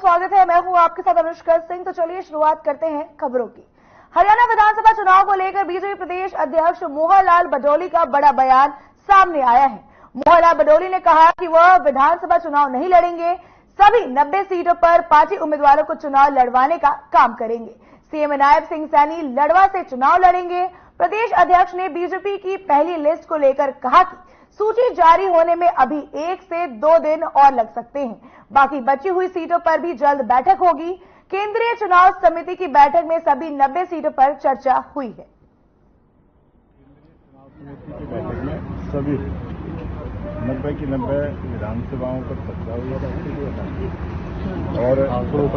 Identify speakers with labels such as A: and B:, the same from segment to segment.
A: स्वागत है। मैं हूं आपके साथ अनुष्का सिंह। तो चलिए शुरुआत करते हैं खबरों की। हरियाणा विधानसभा चुनाव को लेकर बीजेपी प्रदेश अध्यक्ष मोहन लाल बडोली का बड़ा बयान सामने आया है। मोहन लाल बडोली ने कहा कि वह विधानसभा चुनाव नहीं लड़ेंगे, सभी 90 सीटों पर पार्टी उम्मीदवारों को चुनाव लड़वाने का काम करेंगे। सीएम नायब सिंह सैनी लड़वा से चुनाव लड़ेंगे। प्रदेश अध्यक्ष ने बीजेपी की पहली लिस्ट को लेकर कहा कि सूची जारी होने में अभी 1 से 2 दिन और लग सकते हैं। बाकी बची हुई सीटों पर भी जल्द बैठक होगी। केंद्रीय चुनाव समिति की बैठक में सभी 90 सीटों पर चर्चा हुई है।
B: केंद्रीय चुनाव समिति की बैठक में सभी 90 की 90 विधानसभाओं पर चर्चा हुई और उसको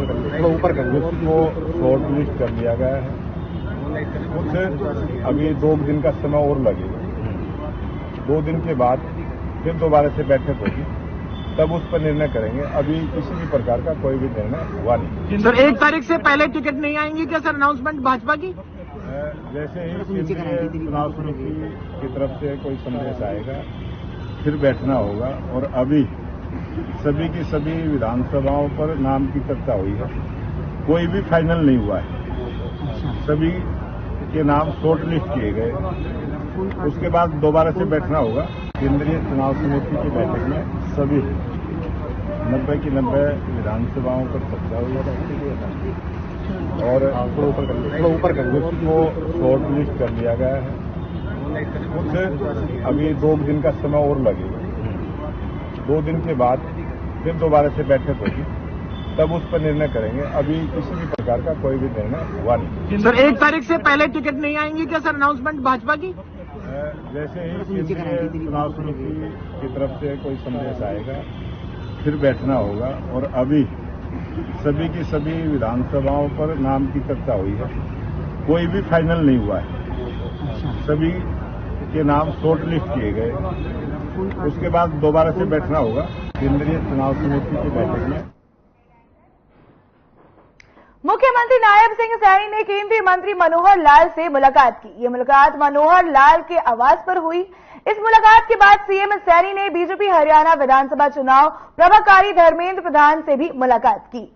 B: शॉर्ट लिस्ट कर लिया गया है। कुछ अभी 2 दिन का समय और लगेगा। 2 दिन के बाद फिर दोबारा से बैठक होगी, तब उस पर निर्णय करेंगे। अभी किसी भी प्रकार का कोई भी निर्णय हुआ नहीं।
C: सर 1 तारीख से पहले टिकट नहीं आएंगी क्या सर अनाउंसमेंट भाजपा की?
B: जैसे ही केंद्रीय चुनाव समिति की तरफ से कोई संदेश आएगा फिर बैठना होगा। और अभी सभी की सभी विधानसभाओं पर नाम की चर्चा हुई है, कोई भी फाइनल नहीं हुआ है। सभी के नाम शॉर्ट लिस्ट किए गए, उसके बाद दोबारा से बैठना होगा। केंद्रीय चुनाव समिति की बैठक में सभी 90 की 90 विधानसभाओं पर चर्चा हुई और उसको शॉर्ट लिस्ट कर लिया गया है। कुछ अभी 2 दिन का समय और लगेगा। 2 दिन के बाद फिर दोबारा से बैठक होगी, तब उस पर निर्णय करेंगे। अभी किसी भी प्रकार का कोई भी निर्णय हुआ नहीं।
C: सर 1 तारीख से पहले टिकट नहीं आएंगी क्या सर अनाउंसमेंट भाजपा की?
B: जैसे ही केंद्रीय चुनाव समिति की तरफ से कोई संदेश आएगा फिर बैठना होगा। और अभी सभी की सभी विधानसभाओं पर नाम की चर्चा हुई है, कोई भी फाइनल नहीं हुआ है। सभी के नाम शॉर्ट लिस्ट किए गए, उसके बाद दोबारा से बैठना होगा। केंद्रीय चुनाव समिति की बैठक में
A: मुख्यमंत्री नायब सिंह सैनी ने केंद्रीय मंत्री मनोहर लाल से मुलाकात की। ये मुलाकात मनोहर लाल के आवास पर हुई। इस मुलाकात के बाद सीएम सैनी ने बीजेपी हरियाणा विधानसभा चुनाव प्रभारी धर्मेंद्र प्रधान से भी मुलाकात की।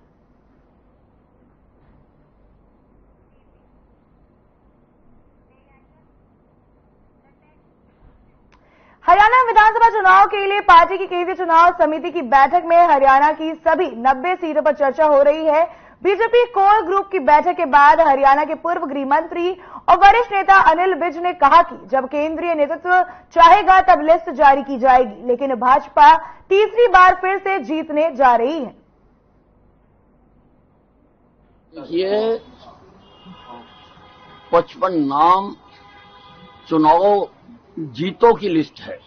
A: हरियाणा विधानसभा चुनाव के लिए पार्टी की केंद्रीय चुनाव समिति की बैठक में हरियाणा की सभी 90 सीटों पर चर्चा हो रही है। बीजेपी कोर ग्रुप की बैठक के बाद हरियाणा के पूर्व गृह मंत्री और वरिष्ठ नेता अनिल विज ने कहा कि जब केंद्रीय नेतृत्व चाहेगा तब लिस्ट जारी की जाएगी, लेकिन भाजपा तीसरी बार फिर से जीतने जा रही है।
D: ये 55 नाम चुनाव जीतों की लिस्ट है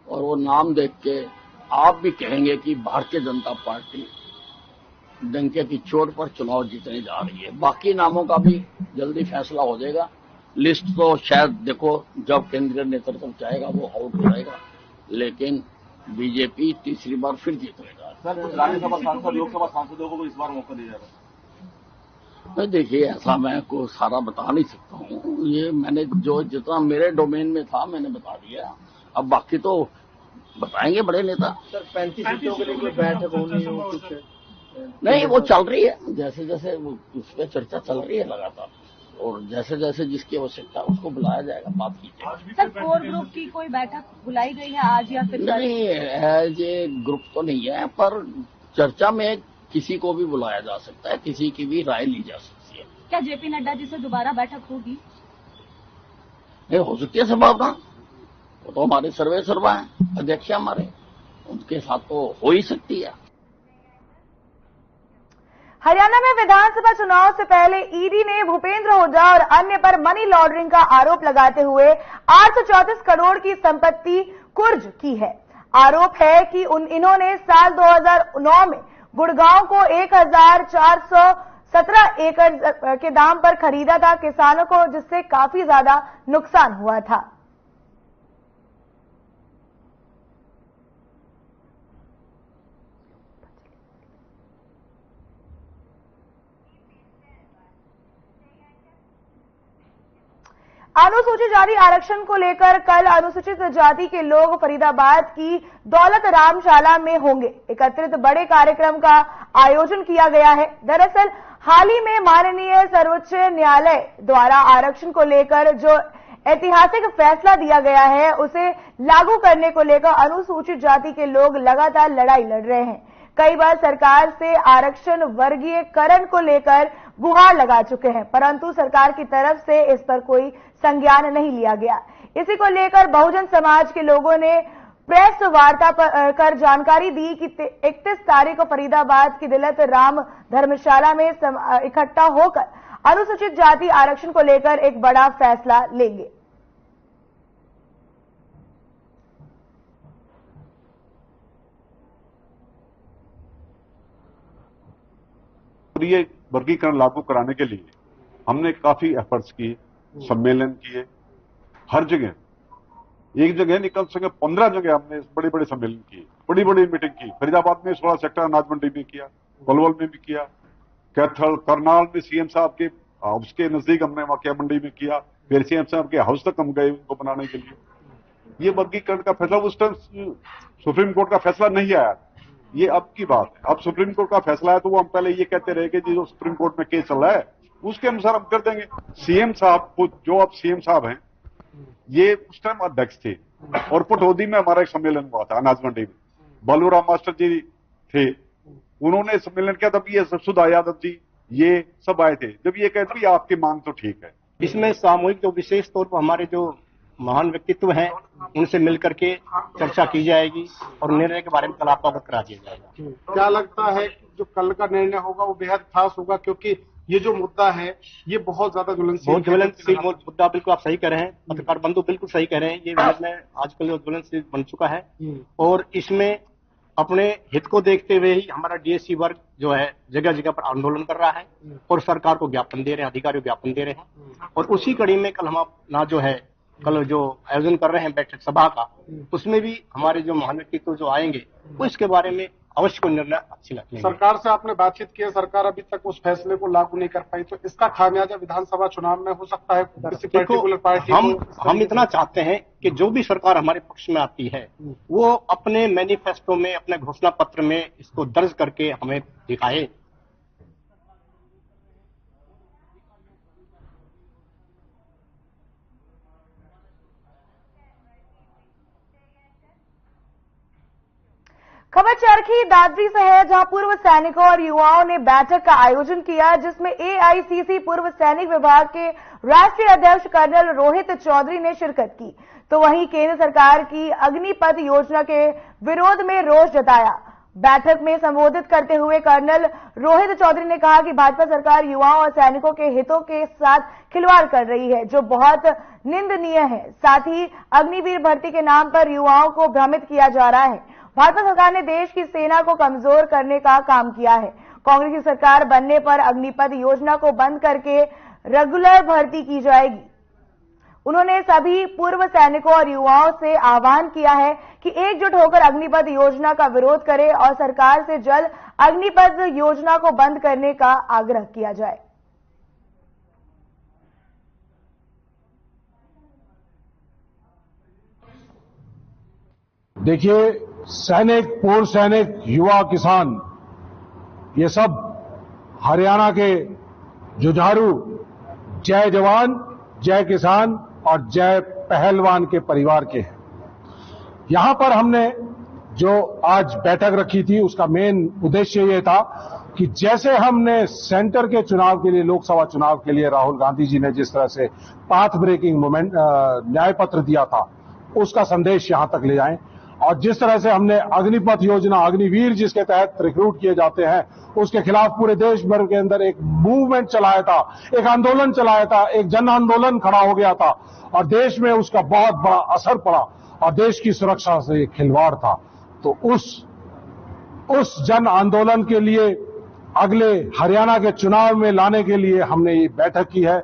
D: और वो नाम देख के आप भी कहेंगे कि भारतीय जनता पार्टी डंके की चोट पर चुनाव जीतने जा रही है। बाकी नामों का भी जल्दी फैसला हो जाएगा। लिस्ट तो शायद देखो जब केंद्रीय नेतृत्व चाहेगा वो आउट हो जाएगा, लेकिन बीजेपी तीसरी बार फिर जीतेगा।
E: सर राज्यसभा सांसद लोकसभा सांसदों को इस बार मौका दिया जाएगा?
D: देखिए ऐसा मैं को सारा बता नहीं सकता हूँ। ये मैंने जो जितना मेरे डोमेन में था मैंने बता दिया। अब बाकी तो बताएंगे बड़े नेता।
E: सर 35 सीटों के लिए कोई बैठक होनी हो कुछ?
D: नहीं, वो चल रही है। जैसे जैसे उस पर चर्चा चल रही है लगातार, और जैसे जैसे जिसकी आवश्यकता है उसको बुलाया जाएगा, बात कीजिएगा।
F: सर कोर ग्रुप की कोई बैठक बुलाई गई है आज या फिर?
D: नहीं, एज ए ग्रुप तो नहीं है, पर चर्चा में किसी को भी बुलाया जा सकता है, किसी की भी राय ली जा सकती है।
F: क्या जेपी नड्डा जी से दोबारा बैठक होगी?
D: नहीं, हो सकती है संभावना। वो तो हमारे सर्वे सर्वा है, अध्यक्ष हमारे, उनके साथ तो हो ही सकती है।
A: हरियाणा में विधानसभा चुनाव से पहले ईडी ने भूपेंद्र हुड्डा और अन्य पर मनी लॉन्ड्रिंग का आरोप लगाते हुए 834 करोड़ की संपत्ति कुर्ज की है। आरोप है कि इन्होंने साल 2009 में गुड़गांव को 1417 एकड़ के दाम पर खरीदा था किसानों को, जिससे काफी ज्यादा नुकसान हुआ था। अनुसूचित जाति आरक्षण को लेकर कल अनुसूचित जाति के लोग फरीदाबाद की दौलत रामशाला में होंगे। एकत्रित बड़े कार्यक्रम का आयोजन किया गया है। दरअसल हाल ही में माननीय सर्वोच्च न्यायालय द्वारा आरक्षण को लेकर जो ऐतिहासिक फैसला दिया गया है, उसे लागू करने को लेकर अनुसूचित जाति के लोग लगातार लड़ाई लड़ रहे हैं। कई बार सरकार से आरक्षण वर्गीयकरण को लेकर गुहार लगा चुके हैं, परंतु सरकार की तरफ से इस पर कोई संज्ञान नहीं लिया गया। इसी को लेकर बहुजन समाज के लोगों ने प्रेस वार्ता कर जानकारी दी कि 31 तारीख को फरीदाबाद की दौलत राम धर्मशाला में इकट्ठा होकर अनुसूचित जाति आरक्षण को लेकर एक बड़ा फैसला लेंगे।
G: ये वर्गीकरण लागू कराने के लिए हमने काफी एफर्ट्स किए, सम्मेलन किए, हर जगह एक जगह नहीं कम से कम 15 जगह हमने बड़े बड़े सम्मेलन किए, बड़ी बड़ी मीटिंग की। फरीदाबाद में 16 सेक्टर अनाज मंडी में किया, पलवल में भी किया, कैथल करनाल में सीएम साहब के हाउस के नजदीक हमने वाकया मंडी में किया, फिर सीएम साहब के हाउस तक हम गए उनको बनाने के लिए। ये वर्गीकरण का फैसला उस टाइम सुप्रीम कोर्ट का फैसला नहीं आया, ये अब की बात है। अब सुप्रीम कोर्ट का फैसला है तो वो हम पहले ये कहते रहे कि जो सुप्रीम कोर्ट में केस चल रहा है उसके अनुसार हम कर देंगे। सीएम साहब को, जो अब सीएम साहब हैं, ये उस टाइम अध्यक्ष थे और पटौदी में हमारा एक सम्मेलन हुआ था अनाज मंडी में, बालूराम मास्टर जी थे, उन्होंने सम्मेलन किया। तब ये सुधा यादव जी ये सब आए थे। जब ये कहते भी आपकी मांग तो ठीक है,
H: इसमें सामूहिक जो विशेष तौर पर हमारे जो महान व्यक्तित्व हैं उनसे मिलकर के चर्चा की जाएगी और निर्णय के बारे में कल आपको अवगत करा दिया जाएगा।
I: क्या लगता है कि जो कल का निर्णय होगा वो बेहद खास होगा, क्योंकि ये जो मुद्दा है ये बहुत ज्यादा ज्वलनशील
H: मुद्दा, बिल्कुल आप सही कह रहे हैं, पत्रकार बंधु बिल्कुल सही कह रहे हैं। ये निर्णय आजकल जो ज्वलनशील बन चुका है और इसमें अपने हित को देखते हुए ही हमारा डीएससी वर्ग जो है जगह जगह पर आंदोलन कर रहा है और सरकार को ज्ञापन दे रहे हैं, अधिकारियों को ज्ञापन दे रहे हैं। और उसी कड़ी में कल हम अपना जो है कल जो आयोजन कर रहे हैं बैठक सभा का, उसमें भी हमारे जो महान व्यक्तित्व जो आएंगे वो इसके बारे में अवश्य कोई निर्णय अच्छी लगेगी।
I: सरकार से आपने बातचीत की है, सरकार अभी तक उस फैसले को लागू नहीं कर पाई, तो इसका खामियाजा विधानसभा चुनाव में हो सकता है किसी पर्टिकुलर पार्टी को।
H: हम इतना चाहते हैं कि जो भी सरकार हमारे पक्ष में आती है वो अपने मैनिफेस्टो में, अपने घोषणा पत्र में इसको दर्ज करके हमें दिखाए।
A: खबर चरखी दादरी से है, जहां पूर्व सैनिकों और युवाओं ने बैठक का आयोजन किया, जिसमें एआईसीसी पूर्व सैनिक विभाग के राष्ट्रीय अध्यक्ष कर्नल रोहित चौधरी ने शिरकत की। तो वहीं केंद्र सरकार की अग्निपथ योजना के विरोध में रोष जताया। बैठक में संबोधित करते हुए कर्नल रोहित चौधरी ने कहा कि भाजपा सरकार युवाओं और सैनिकों के हितों के साथ खिलवाड़ कर रही है, जो बहुत निंदनीय है। साथ ही अग्निवीर भर्ती के नाम पर युवाओं को भ्रमित किया जा रहा है। भाजपा सरकार ने देश की सेना को कमजोर करने का काम किया है। कांग्रेस की सरकार बनने पर अग्निपथ योजना को बंद करके रेगुलर भर्ती की जाएगी। उन्होंने सभी पूर्व सैनिकों और युवाओं से आह्वान किया है कि एकजुट होकर अग्निपथ योजना का विरोध करें और सरकार से जल्द अग्निपथ योजना को बंद करने का आग्रह किया जाए।
J: देखिए, सैनिक, पूर्व सैनिक, युवा, किसान, ये सब हरियाणा के जुझारू जय जवान, जय किसान और जय पहलवान के परिवार के हैं। यहां पर हमने जो आज बैठक रखी थी उसका मेन उद्देश्य ये था कि जैसे हमने सेंटर के चुनाव के लिए, लोकसभा चुनाव के लिए राहुल गांधी जी ने जिस तरह से पाथ ब्रेकिंग मूवमेंट न्याय पत्र दिया था, उसका संदेश यहां तक ले जाएं। और जिस तरह से हमने अग्निपथ योजना, अग्निवीर जिसके तहत रिक्रूट किए जाते हैं, उसके खिलाफ पूरे देश भर के अंदर एक मूवमेंट चलाया था, एक आंदोलन चलाया था, एक जन आंदोलन खड़ा हो गया था और देश में उसका बहुत बड़ा असर पड़ा और देश की सुरक्षा से ये खिलवाड़ था। तो उस जन आंदोलन के लिए अगले हरियाणा के चुनाव में लाने के लिए हमने ये बैठक की है।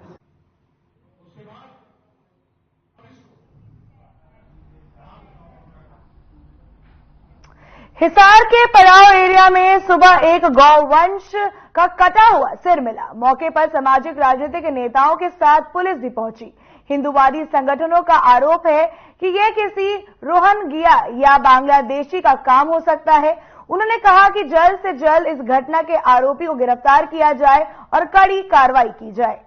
A: हिसार के पड़ाव एरिया में सुबह एक गौवंश का कटा हुआ सिर मिला। मौके पर सामाजिक राजनीतिक नेताओं के साथ पुलिस भी पहुंची। हिंदूवादी संगठनों का आरोप है कि यह किसी रोहिंग्या या बांग्लादेशी का काम हो सकता है। उन्होंने कहा कि जल्द से जल्द इस घटना के आरोपी को गिरफ्तार किया जाए और कड़ी कार्रवाई की जाए।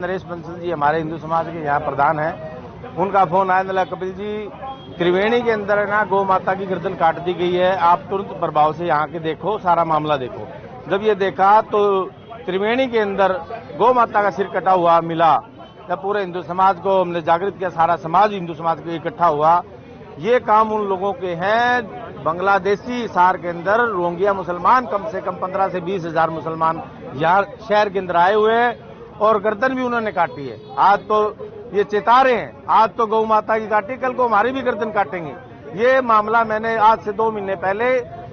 K: नरेश बंसल जी हमारे हिंदू समाज के यहाँ प्रधान हैं। उनका फोन आया, कपिल जी त्रिवेणी के अंदर ना गौ माता की गर्दन काट दी गई है, आप तुरंत प्रभाव से यहाँ के देखो, सारा मामला देखो। जब ये देखा तो त्रिवेणी के अंदर गौ माता का सिर कटा हुआ मिला। जब पूरे हिंदू समाज को हमने जागृत किया, सारा समाज हिंदू समाज को इकट्ठा हुआ। ये काम उन लोगों के हैं बांग्लादेशी हिसार के अंदर रोहिंग्या मुसलमान, कम से कम 15 से 20 हजार मुसलमान यहाँ शहर के अंदर आए हुए हैं और गर्दन भी उन्होंने काटी है। आज तो ये चेता रहे हैं, आज तो गौ माता की काटी, कल को हमारी भी गर्दन काटेंगे। ये मामला मैंने आज से 2 महीने पहले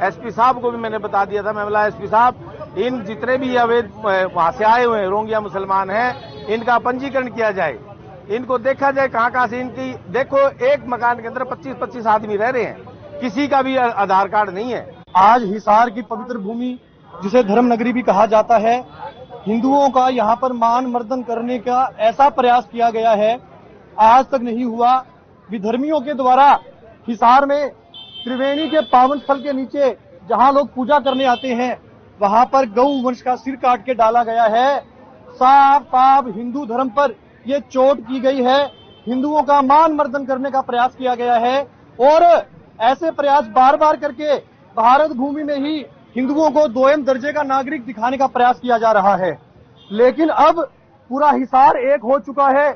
K: एसपी साहब को भी मैंने बता दिया था। मैं बोला एसपी साहब, इन जितने भी अवैध वहां से आए हुए हैं रोहिंग्या मुसलमान हैं, इनका पंजीकरण किया जाए, इनको देखा जाए कहां से इनकी। देखो एक मकान के अंदर 25-25 आदमी रह रहे हैं, किसी का भी आधार कार्ड नहीं है।
H: आज हिसार की पवित्र भूमि जिसे धर्म नगरी भी कहा जाता है, हिंदुओं का यहाँ पर मान मर्दन करने का ऐसा प्रयास किया गया है, आज तक नहीं हुआ। विधर्मियों के द्वारा हिसार में त्रिवेणी के पावन स्थल के नीचे जहाँ लोग पूजा करने आते हैं, वहाँ पर गौ वंश का सिर काट के डाला गया है। साफ साफ हिंदू धर्म पर ये चोट की गई है, हिंदुओं का मान मर्दन करने का प्रयास किया गया है और ऐसे प्रयास बार बार करके भारत भूमि में ही हिंदुओं को दोयम दर्जे का नागरिक दिखाने का प्रयास किया जा रहा है। लेकिन अब पूरा हिसार एक हो चुका है।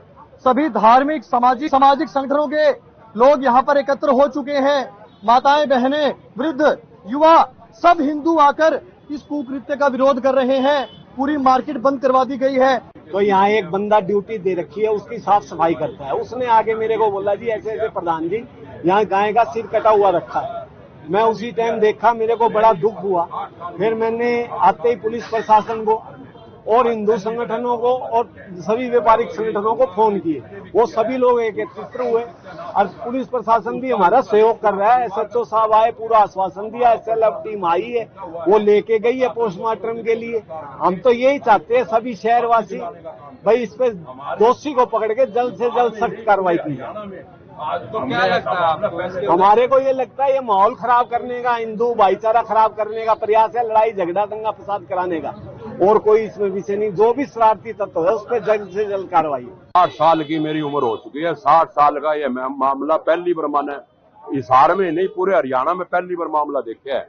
H: सभी धार्मिक सामाजिक संगठनों के लोग यहाँ पर एकत्र हो चुके हैं। माताएं, बहनें, वृद्ध, युवा सब हिंदू आकर इस कुकृत्य का विरोध कर रहे हैं। पूरी मार्केट बंद करवा दी गई है।
L: तो यहाँ एक बंदा ड्यूटी दे रखी है, उसकी साफ सफाई करता है। उसने आगे मेरे को बोला, जी ऐसे ऐसे प्रधान जी यहाँ गाय का सिर कटा हुआ रखा है। मैं उसी टाइम देखा, मेरे को बड़ा दुख हुआ। फिर मैंने आते ही पुलिस प्रशासन को और हिंदू संगठनों को और सभी व्यापारिक संगठनों को फोन किए। वो सभी लोग एकत्रित हुए और पुलिस प्रशासन भी हमारा सहयोग कर रहा है। SHO साहब आए, पूरा आश्वासन दिया। SLF टीम आई है, वो लेके गई है पोस्टमार्टम के लिए। हम तो यही चाहते हैं सभी शहरवासी, भाई इस पे दोषी को पकड़ के जल्द से जल्द सख्त कार्रवाई की जाए।
E: तो क्या लगता है आपको?
L: हमारे को ये लगता है ये माहौल खराब करने का, हिंदू भाईचारा खराब करने का प्रयास है, लड़ाई झगड़ा दंगा फसाद कराने का, और कोई इसमें विषय नहीं। जो भी शरारती तत्व है उस पर जल्द से जल्द कार्रवाई।
M: 60 साल की मेरी उम्र हो चुकी है। 60 साल का ये मामला पहली बार मैंने हिसार में नहीं पूरे हरियाणा में पहली बार मामला देखा है।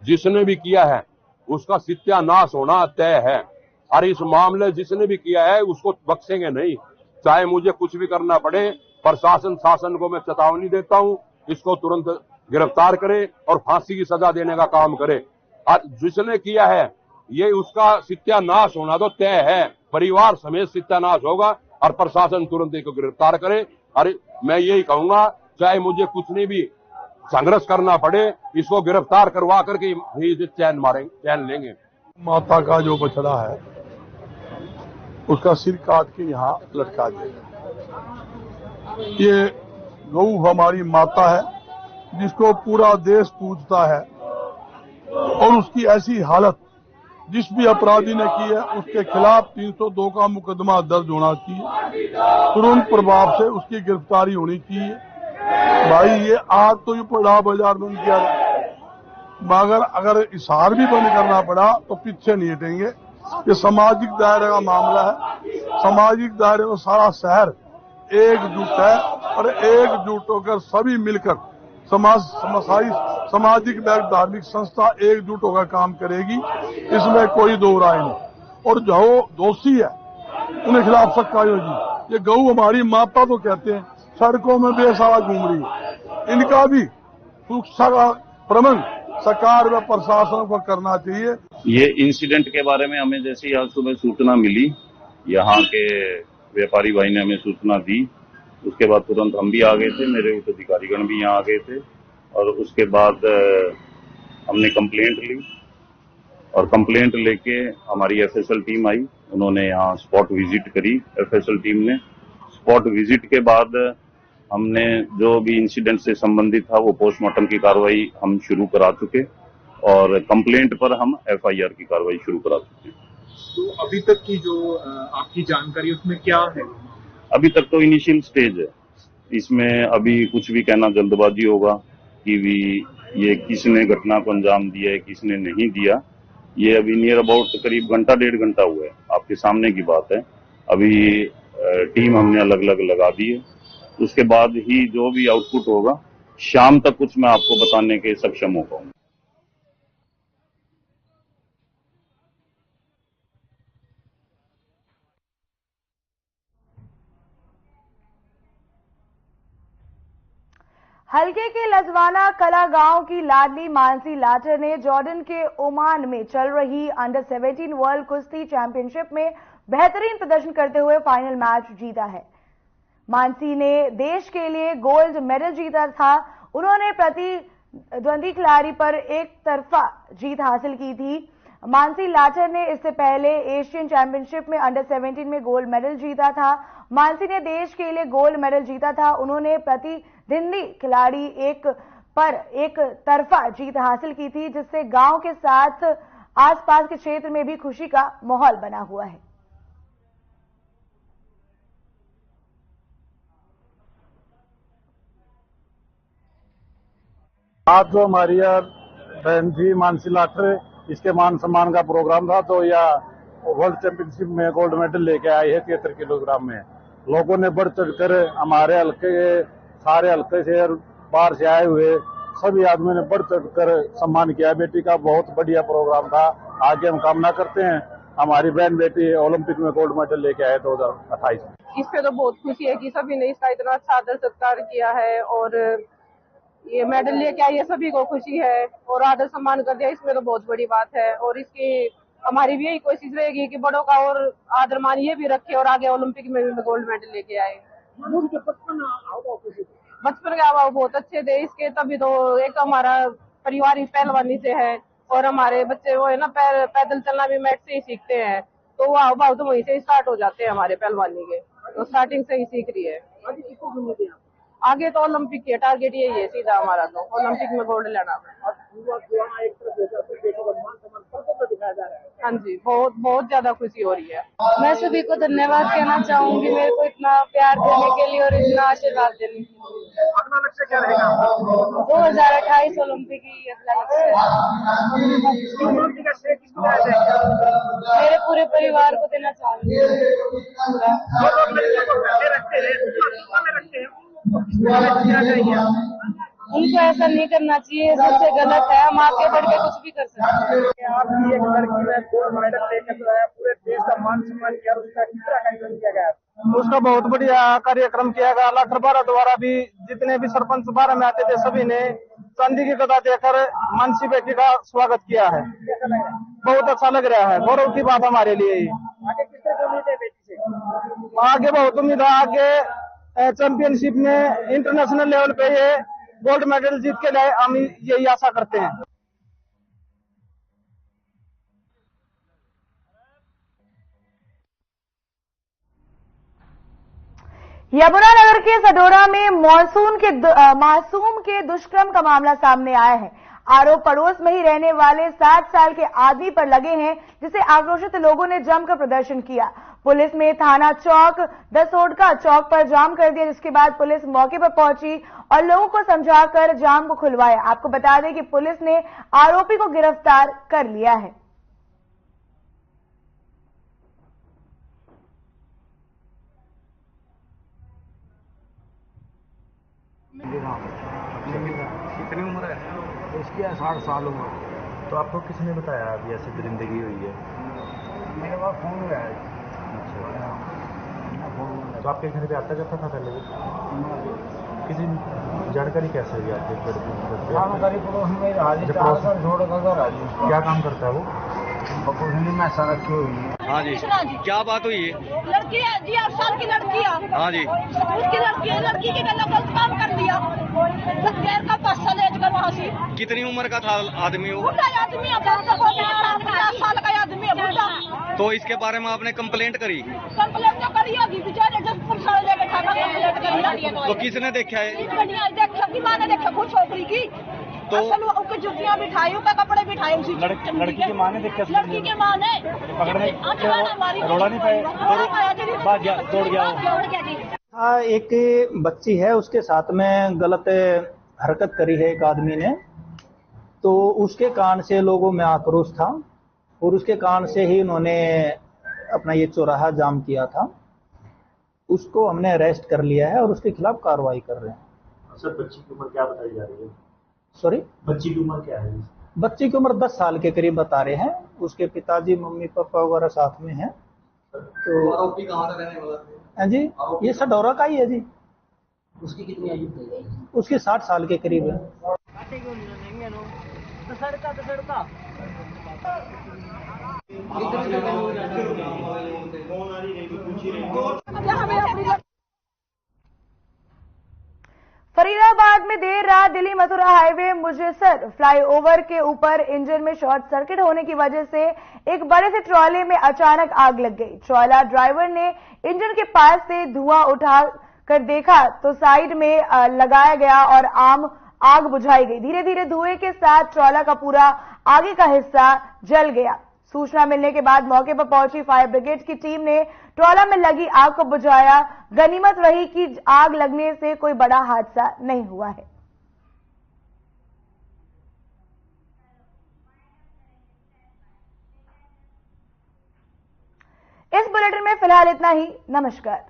M: जिसने भी किया है उसका सत्यानाश होना तय है, और इस मामले जिसने भी किया है उसको बख्शेंगे नहीं, चाहे मुझे कुछ भी करना पड़े। प्रशासन शासन को मैं चेतावनी देता हूं, इसको तुरंत गिरफ्तार करे और फांसी की सजा देने का काम करे। और जिसने किया है ये उसका सत्यानाश होना तो तय है, परिवार समेत सत्यानाश होगा और प्रशासन तुरंत इसको गिरफ्तार करे। और मैं यही कहूंगा, चाहे मुझे कुछ नहीं भी संघर्ष करना पड़े, इसको गिरफ्तार करवा करके चैन लेंगे।
J: माता का जो बछड़ा है उसका सिर काट के यहाँ लटका दिया। ये गौ हमारी माता है जिसको पूरा देश पूजता है, और उसकी ऐसी हालत जिस भी अपराधी ने की है उसके खिलाफ 302 का मुकदमा दर्ज होना चाहिए। तुरंत प्रभाव से उसकी गिरफ्तारी होनी चाहिए। भाई ये आज तो ये बड़ा बाजार बंद किया, मगर अगर हिसार भी बंद करना पड़ा तो पीछे नहीं हटेंगे। ये सामाजिक दायरे का मामला है। सामाजिक दायरे में सारा शहर एकजुट है और एकजुट होकर सभी मिलकर सामाजिक धार्मिक संस्था एकजुट होकर काम करेगी, इसमें कोई दो राय नहीं। और जो दोषी है उनके खिलाफ सख्त कार्रवाई होगी। ये गौ हमारी माता तो कहते हैं, सड़कों में बेसहारा घूम रही है, इनका भी सुरक्षा का प्रबंध सरकार व प्रशासन को करना चाहिए।
N: ये इंसिडेंट के बारे में हमें जैसे आज सुबह सूचना मिली, यहाँ के व्यापारी भाई ने हमें सूचना दी, उसके बाद तुरंत हम भी आ गए थे, मेरे उच्च अधिकारीगण भी यहाँ आ गए थे, और उसके बाद हमने कंप्लेंट ली और कंप्लेंट लेके हमारी FSL टीम आई। उन्होंने यहाँ स्पॉट विजिट करी। FSL टीम ने स्पॉट विजिट के बाद हमने जो भी इंसिडेंट से संबंधित था वो पोस्टमार्टम की कार्रवाई हम शुरू करा चुके, और कंप्लेंट पर हम FIR की कार्रवाई शुरू करा चुके हैं।
O: तो अभी तक की जो आपकी जानकारी उसमें क्या है?
N: अभी तक तो इनिशियल स्टेज है, इसमें अभी कुछ भी कहना जल्दबाजी होगा कि ये किसने घटना को अंजाम दिया है किसने नहीं दिया। ये अभी नियर अबाउट करीब घंटा 1.5 घंटा हुआ है, आपके सामने की बात है। अभी टीम हमने अलग अलग लगा दी है, उसके बाद ही जो भी आउटपुट होगा शाम तक कुछ मैं आपको बताने के सक्षम हो पाऊंगा।
A: हल्के के लजवाना कला गांव की लाडली मानसी लाटर ने जॉर्डन के ओमान में चल रही अंडर 17 वर्ल्ड कुश्ती चैंपियनशिप में बेहतरीन प्रदर्शन करते हुए फाइनल मैच जीता है। मानसी ने देश के लिए गोल्ड मेडल जीता था। उन्होंने प्रतिद्वंदी खिलाड़ी पर एक तरफा जीत हासिल की थी। मानसी लाटर ने इससे पहले एशियन चैंपियनशिप में अंडर 17 में गोल्ड मेडल जीता था। मानसी ने देश के लिए गोल्ड मेडल जीता था। उन्होंने प्रतिद्वंदी खिलाड़ी पर एक तरफा जीत हासिल की थी, जिससे गांव के साथ आसपास के क्षेत्र में भी खुशी का माहौल बना हुआ है।
J: आज जो हमारी बहन थी मानसी लाटर, इसके मान सम्मान का प्रोग्राम था, तो यह वर्ल्ड चैंपियनशिप में गोल्ड मेडल लेके आई है 73 किलोग्राम में। लोगों ने बढ़ चढ़कर हमारे हल्के सारे हल्के से और बाहर से आए हुए सभी आदमियों ने बढ़ चढ़कर सम्मान किया। बेटी का बहुत बढ़िया प्रोग्राम था। आगे हम कामना करते हैं हमारी बहन बेटी ओलंपिक में गोल्ड मेडल लेके आए 2028 में।
P: इस पे तो बहुत खुशी है कि सभी ने इसका इतना अच्छा आदर सत्कार किया है और ये मेडल लेके आई है, सभी को खुशी है और आदर सम्मान कर दिया, इसमें तो बहुत बड़ी बात है। और इसकी हमारी भी यही कोशिश रहेगी कि बड़ों का और आदर मान ये भी रखे और आगे ओलंपिक में भी गोल्ड मेडल लेके आए। बचपन के अभाव बहुत अच्छे थे इसके, तभी तो एक हमारा परिवार ही पहलवानी से है और हमारे बच्चे वो है ना पैदल चलना भी मैट से ही सीखते हैं, तो वो हाव भाव तो वहीं से स्टार्ट हो जाते हैं हमारे पहलवानी के, तो स्टार्टिंग से ही सीख रही है। आगे तो ओलंपिक की टारगेट यही है सीधा हमारा, तो ओलंपिक में गोल्ड लेना। हाँ जी, बहुत बहुत ज्यादा खुशी हो रही है।
Q: मैं सभी को धन्यवाद कहना चाहूंगी मेरे को इतना प्यार देने के लिए और इतना आशीर्वाद देने के लिए।
O: अगला लक्ष्य क्या रहेगा?
Q: 2028 ओलंपिक की अगला लक्ष्य मेरे पूरे परिवार को देना चाहूंगी। उनको ऐसा नहीं करना चाहिए, सबसे गलत है। हम आगे बढ़ के कुछ भी कर सकते हैं।
O: आपकी एक लड़की ने गोल्ड मेडल लेकर जो है पूरे देश का मान सम्मान किया, उसका किस तरह कार्यक्रम किया गया?
H: उसका बहुत बढ़िया कार्यक्रम किया गया। लाटर बारह द्वारा भी जितने भी सरपंच 12 में आते थे सभी ने चांदी की गदा देकर मानसी बेटी का स्वागत किया है। बहुत अच्छा लग रहा है, गौरव की बात हमारे लिए।
O: आगे किस तरह उम्मीद है बेटी से?
H: आगे बहुत उम्मीद है। आगे चैंपियनशिप में इंटरनेशनल लेवल पे ये गोल्ड मेडल जीत के लिए हम यही आशा करते हैं।
A: यमुनानगर के सडोरा में मासूम के दुष्कर्म का मामला सामने आया है। आरोप पड़ोस में ही रहने वाले 60 साल के आदमी पर लगे हैं, जिसे आक्रोशित लोगों ने जमकर प्रदर्शन किया। पुलिस ने थाना चौक दसोडका चौक पर जाम कर दिया, जिसके बाद पुलिस मौके पर पहुंची और लोगों को समझाकर जाम को खुलवाया। आपको बता दें कि पुलिस ने आरोपी को गिरफ्तार कर लिया है।
R: कितनी उम्र है इसकी? 60 साल उम्र। तो आपको किसने बताया अभी ऐसी दरिंदगी हुई है? मेरे पास फोन गया है। अच्छा, तो आपके घर पे आता जाता था पहले? किसी जानकारी कैसे हुई आपके घर पे? जानकारी पड़ोस में क्या काम करता है वो? में ऐसा रखी हुई है।
S: हाँ जी, क्या बात हुई है?
T: लड़की है जी, 8 साल की लड़की है।
S: हाँ जी,
T: उसकी लड़की के गला गलत काम कर दिया, गैर का पैसा ले कर वहाँ से।
S: कितनी उम्र का था आदमी वो?
T: बुढ़ा आदमी है, 50 साल का आदमी है, बुढ़ा।
S: तो इसके बारे में आपने कंप्लेंट करी?
T: कंप्लेंट तो करी होगी, बेचारे जब पुलिस वाले बैठा कंप्लेंट करी।
S: तो किसने देखा है?
T: देखा कि माँ ने देखा, खुद छोकरी की तो जुतियाँ बिठाई, उसका कपड़े बिठाए उसी
R: लड़की की माँ ने देखा,
T: लड़की की माँ ने
R: पकड़ने रोड़ा नहीं पाए, दौड़ गया।
U: हाँ, एक बच्ची है, उसके साथ में गलत हरकत करी है एक आदमी ने, तो उसके कारण से लोगों में आक्रोश था और उसके कारण से ही उन्होंने अपना ये चौराहा जाम किया था। उसको हमने अरेस्ट कर लिया है और उसके खिलाफ कार्रवाई कर रहे हैं।
R: सर, बच्ची की उम्र क्या बताई जा रही है?
U: सॉरी,
R: बच्ची की उम्र क्या है?
U: बच्ची की उम्र 10 साल के करीब बता रहे हैं। उसके पिताजी, मम्मी पापा वगैरह साथ में हैं। तो
R: आरोपी कहाँ का रहने वाला है?
U: जी, ये सडौरा का ही है जी।
R: उसकी कितनी आयु है?
U: उसकी 60 साल के करीब है।
A: फरीदाबाद में देर रात दिल्ली मथुरा हाईवे मुजेसर फ्लाईओवर के ऊपर इंजन में शॉर्ट सर्किट होने की वजह से एक बड़े से ट्रॉले में अचानक आग लग गई। ट्रॉला ड्राइवर ने इंजन के पास से धुआं उठा कर देखा तो साइड में लगाया गया और आग बुझाई गई। धीरे धीरे धुएं के साथ ट्रॉला का पूरा आगे का हिस्सा जल गया। सूचना मिलने के बाद मौके पर पहुंची फायर ब्रिगेड की टीम ने ट्रॉला में लगी आग को बुझाया। गनीमत रही कि आग लगने से कोई बड़ा हादसा नहीं हुआ है। इस बुलेटिन में फिलहाल इतना ही। नमस्कार।